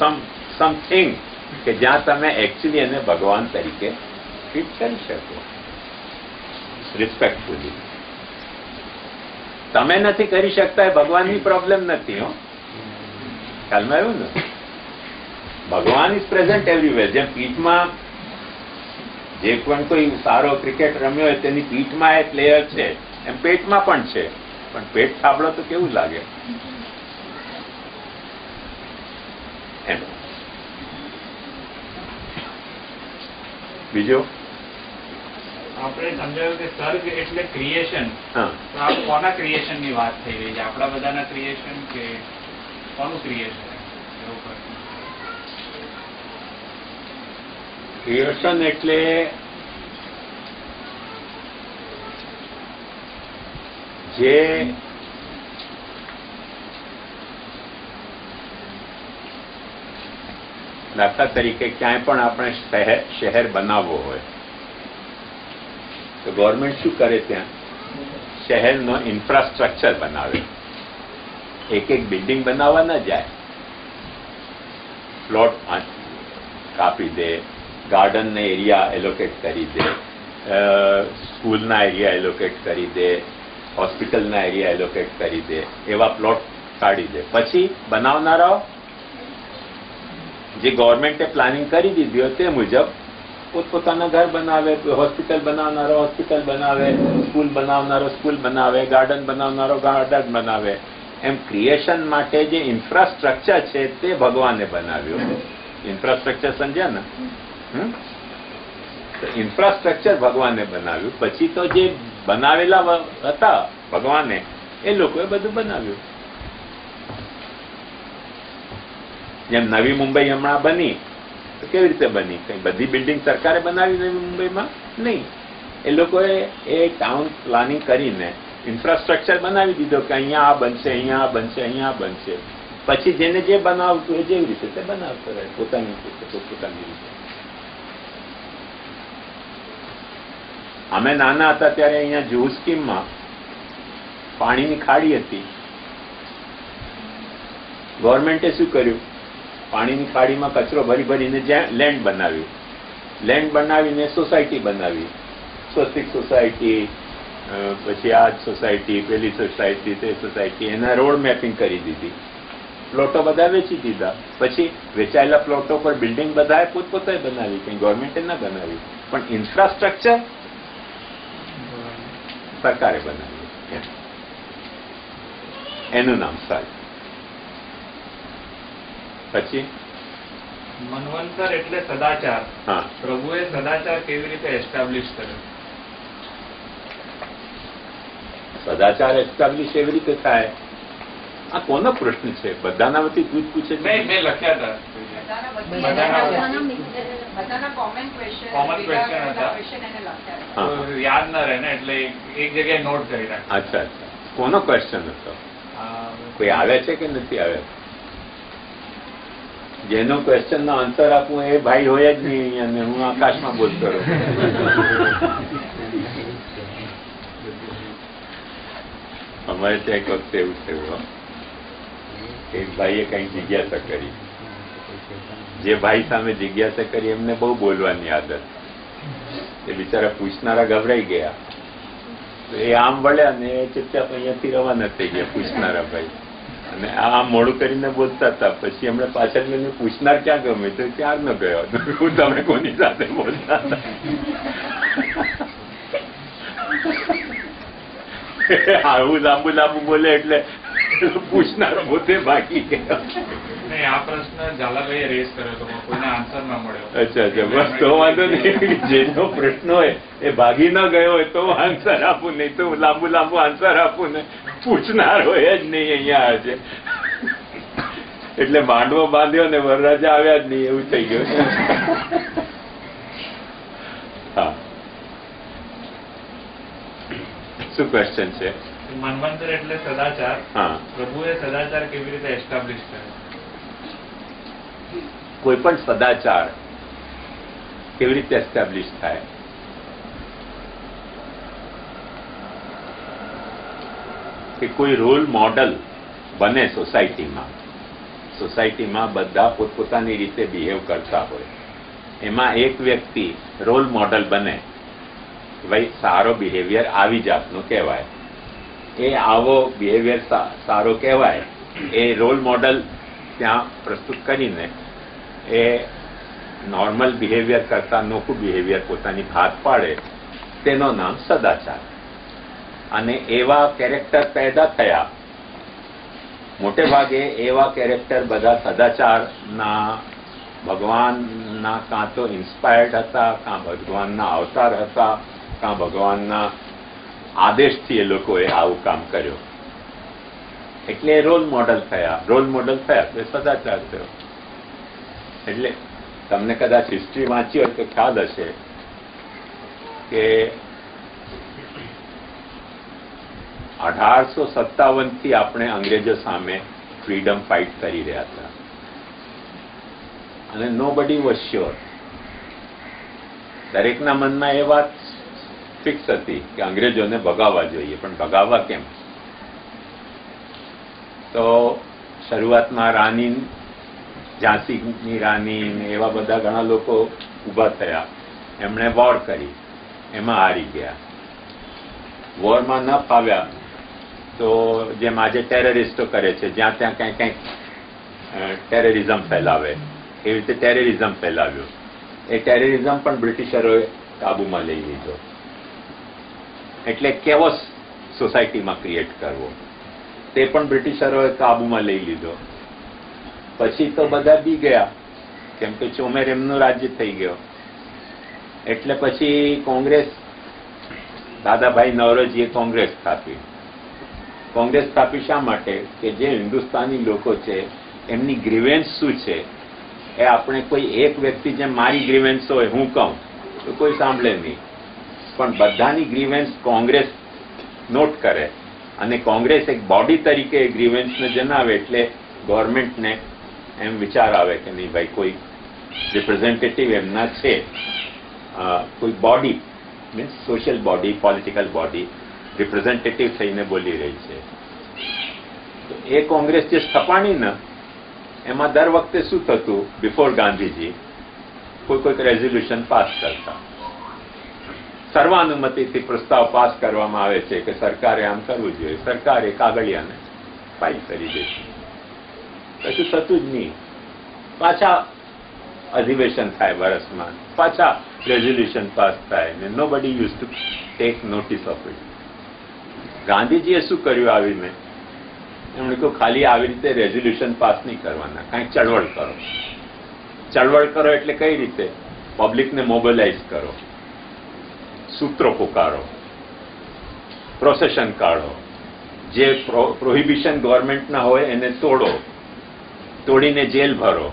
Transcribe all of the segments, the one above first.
Something કે જ્યાં તમે એકચ્યુઅલી એને ભગવાન તરીકે ટ્રીટ કરી શકો રિસ્પેક્ટફુલી. તમે નથી કરી શકતા એ ભગવાનની પ્રોબ્લેમ નથી. હો, ખ્યાલમાં આવ્યું ને? ભગવાન ઇઝ પ્રેઝન્ટ એવરીવેર. જેમ પીઠમાં જે પણ કોઈ સારો ક્રિકેટ રમ્યો હોય તેની પીઠમાં એ પ્લેયર છે, એમ પેટમાં પણ છે. પણ પેટ થાબડો તો કેવું લાગે એમ. બીજો આપણે સમજાયું કે સર્ગ એટલે ક્રિએશન. તો આ કોના ક્રિએશન ની વાત થઈ રહી છે? આપણા બધાના ક્રિએશન કે કોનું ક્રિએશન? ક્રિએશન એટલે જે દાખલા તરીકે ક્યાંય પણ આપણે શહેર બનાવવો હોય તો ગવર્મેન્ટ શું કરે? ત્યાં શહેરનો ઇન્ફ્રાસ્ટ્રક્ચર બનાવે. એક એક બિલ્ડિંગ બનાવવા ન જાય, પ્લોટ કાપી દે, ગાર્ડનના એરિયા એલોકેટ કરી દે, સ્કૂલના એરિયા એલોકેટ કરી દે, હોસ્પિટલના એરિયા એલોકેટ કરી દે, એવા પ્લોટ કાઢી દે. પછી બનાવનારાઓ જે ગવર્મેન્ટે પ્લાનિંગ કરી દીધી હોય તે મુજબ પોતપોતાના ઘર બનાવે, હોસ્પિટલ બનાવનારો હોસ્પિટલ બનાવે, સ્કૂલ બનાવનારો સ્કૂલ બનાવે, ગાર્ડન બનાવનારો ગાર્ડન બનાવે. એમ ક્રિએશન માટે જે ઇન્ફ્રાસ્ટ્રક્ચર છે તે ભગવાને બનાવ્યું. ઇન્ફ્રાસ્ટ્રક્ચર સમજ્યા ને? ઇન્ફ્રાસ્ટ્રક્ચર ભગવાને બનાવ્યું. પછી તો જે બનાવેલા હતા ભગવાને એ લોકોએ બધું બનાવ્યું. જેમ નવી મુંબઈ હમણાં બની તો કેવી રીતે બની? કઈ બધી બિલ્ડિંગ સરકારે બનાવી નવી મુંબઈમાં નહીં. એ લોકોએ એ ટાઉન પ્લાનિંગ કરીને ઇન્ફ્રાસ્ટ્રક્ચર બનાવી દીધો કે અહીંયા આ બનશે, અહીંયા આ બનશે, અહીંયા આ બનશે. પછી જેને જે બનાવતું હોય જેવી રીતે તે બનાવતો રહે પોતાની રીતે. અમે નાના હતા ત્યારે અહીંયા જુહુ સ્કીમમાં પાણીની ખાડી હતી. ગવર્મેન્ટે શું કર્યું? પાણીની ખાડીમાં કચરો ભરી ભરીને લેન્ડ બનાવ્યું. લેન્ડ બનાવીને સોસાયટી બનાવી. સ્વસ્તિક સોસાયટી, પછી આ સોસાયટી, પેલી સોસાયટી, તે સોસાયટી, એના રોડ મેપિંગ કરી દીધી. પ્લોટો બધા વેચી દીધા. પછી વેચાયેલા પ્લોટો પર બિલ્ડિંગ બધા પોતપોતે બનાવી, કઈ ગવર્મેન્ટે ના બનાવી. પણ ઇન્ફ્રાસ્ટ્રક્ચર સરકારે બનાવ્યું. એનું નામ સર્ગ. પછી મનવંતર એટલે સદાચાર. હા, પ્રભુએ સદાચાર કેવી રીતે એસ્ટાબ્લિશ કર્યો? સદાચાર એસ્ટાબ્લિશ એવી રીતે થાય. આ કોનો પ્રશ્ન છે? બધાના વતી તું જ પૂછે છે? મેં લખ્યા હતા. યાદ ના રહે ને એટલે એક જગ્યાએ નોટ કરી રાખે. અચ્છા અચ્છા. કોનો ક્વેશ્ચન હતો? કોઈ આવે છે કે નથી આવે? જેનો ક્વેશ્ચન નો આન્સર આપું એ ભાઈ હોય જ નહીં અહીંયા, ને હું આકાશમાં બોલતો રહું. અમારે ત્યાં એક વખતે એવું થયું. એક ભાઈએ કઈ જિજ્ઞાસા કરી. જે ભાઈ સામે જિજ્ઞાસા કરી એમને બહુ બોલવાની આદત. એ બિચારા પૂછનારા ગભરાઈ ગયા. એ આમ વળ્યા ને ચૂપચાપ અહીંયાથી રવાના થઈ ગયા પૂછનારા ભાઈ. અને આમ મોડું કરીને બોલતા હતા. પછી એમણે પાછળ જઈને પૂછનાર ક્યાં ગમે તો ક્યાં ન ગયો. હું તમે કોની સાથે બોલતા હતા? આવું લાંબુ બોલે એટલે પૂછનારો પોતે ભાગી ગયો. આ પ્રશ્ન ઝાલાભાઈએ રેસ કર્યો તો કોઈને આન્સર ના મળ્યો. અચ્છા અચ્છા, બસ તો વાંધો નહીં. જેનો પ્રશ્ન હોય એ ભાગી ન ગયો હોય તો આન્સર આપું, નહીં તો લાંબુ આન્સર આપું ને પૂછનાર હોય જ નહીં અહીંયા આજે. એટલે માંડવો બાંધ્યો ને વરરાજા આવ્યા જ નહીં એવું થઈ ગયું. હા, શું ક્વેશ્ચન છે? મનવંતર એટલે સદાચાર. હા, પ્રભુએ સદાચાર કેવી રીતે એસ્ટાબ્લિશ કર્યો? કોઈ પણ સદાચાર કેવી રીતે એસ્ટાબ્લિશ થાય? કે કોઈ રોલ મોડલ બને સોસાયટીમાં. સોસાયટીમાં બધા પોતપોતાની રીતે બિહેવ કરતા હોય, એમાં એક વ્યક્તિ રોલ મોડલ બને, ભાઈ સારો બિહેવિયર આવી જાતનો કહેવાય, એ આવો બિહેવિયર સારો કહેવાય, એ રોલ મોડલ ત્યાં પ્રસ્તુત કરીને એ નોર્મલ બિહેવિયર કરતા નોખું બિહેવિયર પોતાની ભાત પાડે, તેનું નામ સદાચાર. અને એવા કેરેક્ટર પેદા થયા, મોટે ભાગે એવા કેરેક્ટર બધા સદાચારના, ભગવાનના કાં તો ઇન્સ્પાયર્ડ હતા, કાં ભગવાનના અવતાર હતા, કાં ભગવાનના આદેશથી એ લોકોએ આવું કામ કર્યું. એટલે રોલ મોડલ થયા. રોલ મોડલ થયા તો સદાચાર થયો. એટલે તમને કદાચ હિસ્ટ્રી વાંચી હોય તો ખ્યાલ હશે કે 1857 થી આપણે અંગ્રેજો સામે ફ્રીડમ ફાઇટ કરી રહ્યા હતા, અને નોબડી વોઝ શ્યોર. દરેકના મનમાં એ વાત ફિક્સ હતી કે અંગ્રેજોને ભગાવવા જોઈએ, પણ ભગાવવા કેમ? તો શરૂઆતમાં રાની, ઝાંસીની રાની ને એવા બધા ઘણા લોકો ઊભા થયા, એમણે વોર કરી, એમાં હારી ગયા. વોરમાં ન ફાવ્યા તો જેમ આજે ટેરરિસ્ટો કરે છે, જ્યાં ત્યાં કંઈક કંઈક ટેરરિઝમ ફેલાવે, એવી રીતે ટેરરિઝમ ફેલાવ્યો. એ ટેરરિઝમ પણ બ્રિટિશરોએ કાબુમાં લઈ લીધો. એટલે કેવોસ સોસાયટીમાં ક્રિએટ કરવો, તે પણ બ્રિટિશરોએ કાબુમાં લઈ લીધો. પછી તો બધા બી ગયા, કેમ કે ચોમેર એમનું રાજ્ય થઈ ગયો. એટલે પછી કોંગ્રેસ, દાદાભાઈ નવરોજીએ કોંગ્રેસ સ્થાપી. કોંગ્રેસ સ્થાપી શા માટે? કે જે હિન્દુસ્તાની લોકો છે એમની ગ્રીવેન્સ શું છે એ આપણે કોઈ એક વ્યક્તિ જેમ મારી ગ્રીવેન્સ હોય હું કહું તો કોઈ સાંભળે નહીં, પણ બધાની ગ્રીવેન્સ કોંગ્રેસ નોટ કરે, અને કોંગ્રેસ એક બોડી તરીકે ગ્રીવેન્સને જણાવે. એટલે ગવર્મેન્ટને એમ વિચાર આવે કે નહીં ભાઈ કોઈ રિપ્રેઝેન્ટેટિવ એમના છે, કોઈ body means social body, political body representative થઈને બોલી રહી છે. તો એ કોંગ્રેસ જે સ્થપાણી ને એમાં દર વખતે શું થતું, બિફોર ગાંધીજી કોઈક રેઝોલ્યુશન પાસ કરતા, સર્વાનુમતિથી પ્રસ્તાવ પાસ કરવામાં આવે છે કે સરકારે આમ કરવું જોઈએ. સરકારે કાગળિયાને ફાઇલ કરી દેતી, કશું થતું જ નહીં. પાછા અધિવેશન થાય વર્ષમાં, પાછા રેઝોલ્યુશન પાસ થાય ને nobody use to take notice of it. ગાંધીજીએ શું કર્યું આવીને? એમણે કહ્યું ખાલી આવી રીતે રેઝોલ્યુશન પાસ નહીં કરવાના, કાંઈક ચળવળ કરો. ચળવળ કરો એટલે કઈ રીતે? પબ્લિકને મોબિલાઇઝ કરો, સૂત્રો પુકારો, પ્રોસેશન કાઢો, જે પ્રોહિબિશન ગવર્મેન્ટના હોય એને તોડો, તોડીને જેલ ભરો.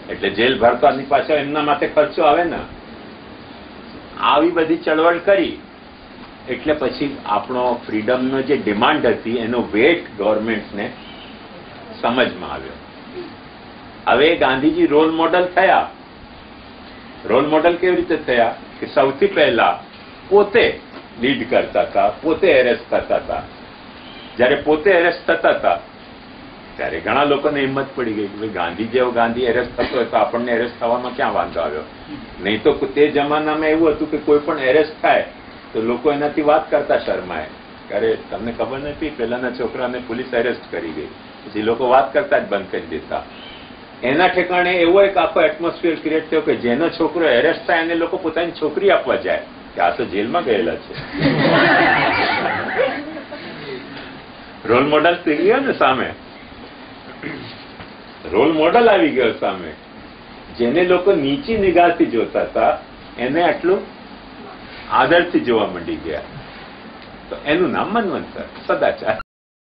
એટલે જેલ ભરતાની પાછળ એમના માટે ખર્ચો આવે ને. આવી બધી ચળવળ કરી એટલે પછી આપણો ફ્રીડમનો જે ડિમાન્ડ હતી એનો વેટ ગવર્મેન્ટને સમજમાં આવ્યો. હવે ગાંધીજી રોલ મોડલ થયા. રોલ મોડલ કેવી રીતે થયા? કે સૌથી પહેલા પોતે લીડ કરતા હતા, પોતે એરેસ્ટ થતા હતા. જ્યારે પોતે એરેસ્ટ થતા હતા ત્યારે ઘણા લોકોને હિંમત પડી ગઈ કે ગાંધી જેવો ગાંધી એરેસ્ટ થતો હોય તો આપણને એરેસ્ટ થવામાં ક્યાં વાંધો આવ્યો? નહીં તો તે જમાનામાં એવું હતું કે કોઈ પણ એરેસ્ટ થાય તો લોકો એનાથી વાત કરતા શરમાય. અરે તમને ખબર નથી, પહેલાના છોકરાને પોલીસ એરેસ્ટ કરી ગઈ, પછી લોકો વાત કરતા જ બંધ કરી દેતા. એના ઠેકાણે એવો એક આખો એટમોસ્ફિયર ક્રિએટ થયો કે જેનો છોકરો એરેસ્ટ થાય એને લોકો પોતાની છોકરી આપવા જાય કે આ તો જેલમાં ગયેલા છે. રોલ મોડલ થઈ ગયો ને સામે, રોલ મોડલ આવી ગયો સામે. જેને લોકો નીચી નિગાહથી જોતા હતા એને આટલું આદરથી જોવા માંડી ગયા. તો એનું નામ મન્વંતર, સદાચાર.